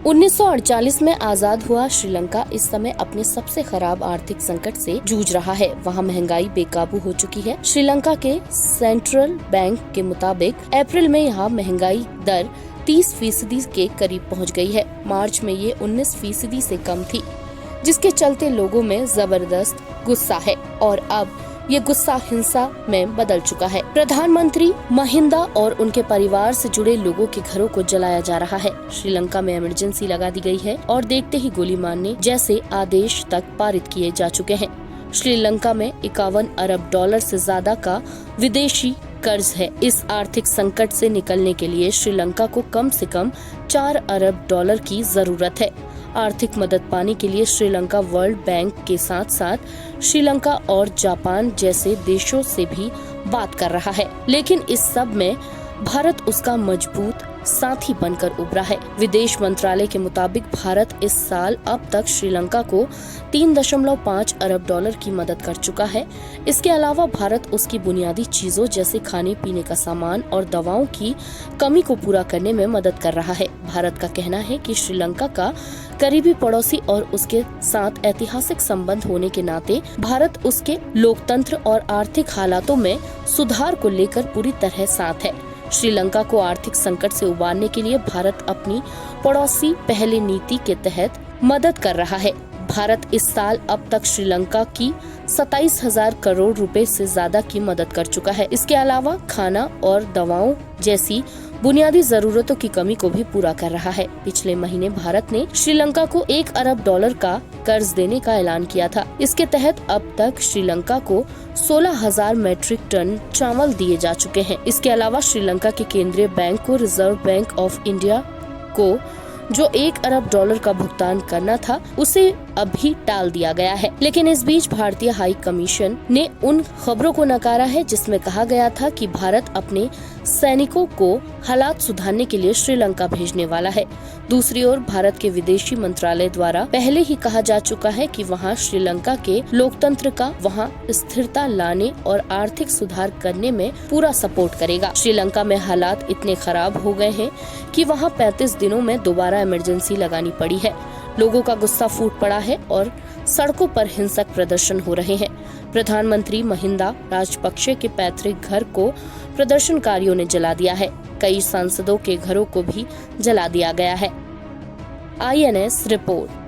1948 में आजाद हुआ श्रीलंका इस समय अपने सबसे खराब आर्थिक संकट से जूझ रहा है। वहाँ महंगाई बेकाबू हो चुकी है। श्रीलंका के सेंट्रल बैंक के मुताबिक अप्रैल में यहाँ महंगाई दर 30% के करीब पहुँच गई है। मार्च में ये 19% से कम थी, जिसके चलते लोगों में जबरदस्त गुस्सा है और अब ये गुस्सा हिंसा में बदल चुका है। प्रधानमंत्री महिंदा और उनके परिवार से जुड़े लोगों के घरों को जलाया जा रहा है। श्रीलंका में इमरजेंसी लगा दी गई है और देखते ही गोली मारने जैसे आदेश तक पारित किए जा चुके हैं। श्रीलंका में 51 अरब डॉलर से ज्यादा का विदेशी कर्ज है। इस आर्थिक संकट से निकलने के लिए श्रीलंका को कम से कम 4 अरब डॉलर की जरूरत है। आर्थिक मदद पाने के लिए श्रीलंका वर्ल्ड बैंक के साथ साथ श्रीलंका और जापान जैसे देशों से भी बात कर रहा है, लेकिन इस सब में भारत उसका मजबूत साथी बनकर उभरा है। विदेश मंत्रालय के मुताबिक भारत इस साल अब तक श्रीलंका को 3.5 अरब डॉलर की मदद कर चुका है। इसके अलावा भारत उसकी बुनियादी चीजों जैसे खाने पीने का सामान और दवाओं की कमी को पूरा करने में मदद कर रहा है। भारत का कहना है कि श्रीलंका का करीबी पड़ोसी और उसके साथ ऐतिहासिक संबंध होने के नाते भारत उसके लोकतंत्र और आर्थिक हालातों में सुधार को लेकर पूरी तरह साथ है। श्रीलंका को आर्थिक संकट से उबारने के लिए भारत अपनी पड़ोसी पहले नीति के तहत मदद कर रहा है। भारत इस साल अब तक श्रीलंका की 27,000 करोड़ रुपए से ज्यादा की मदद कर चुका है। इसके अलावा खाना और दवाओं जैसी बुनियादी जरूरतों की कमी को भी पूरा कर रहा है। पिछले महीने भारत ने श्रीलंका को 1 अरब डॉलर का कर्ज देने का ऐलान किया था। इसके तहत अब तक श्रीलंका को 16,000 मैट्रिक टन चावल दिए जा चुके हैं। इसके अलावा श्रीलंका के केंद्रीय बैंक को रिजर्व बैंक ऑफ इंडिया को जो 1 अरब डॉलर का भुगतान करना था उसे अभी टाल दिया गया है। लेकिन इस बीच भारतीय हाई कमीशन ने उन खबरों को नकारा है जिसमें कहा गया था कि भारत अपने सैनिकों को हालात सुधारने के लिए श्रीलंका भेजने वाला है। दूसरी ओर भारत के विदेशी मंत्रालय द्वारा पहले ही कहा जा चुका है कि वहां श्रीलंका के लोकतंत्र का वहां स्थिरता लाने और आर्थिक सुधार करने में पूरा सपोर्ट करेगा। श्रीलंका में हालात इतने खराब हो गए हैं कि वहां 35 दिनों में दोबारा इमरजेंसी लगानी पड़ी है। लोगों का गुस्सा फूट पड़ा है और सड़कों पर हिंसक प्रदर्शन हो रहे हैं। प्रधानमंत्री महिंदा राजपक्षे के पैतृक घर को प्रदर्शनकारियों ने जला दिया है। कई सांसदों के घरों को भी जला दिया गया है। INS report.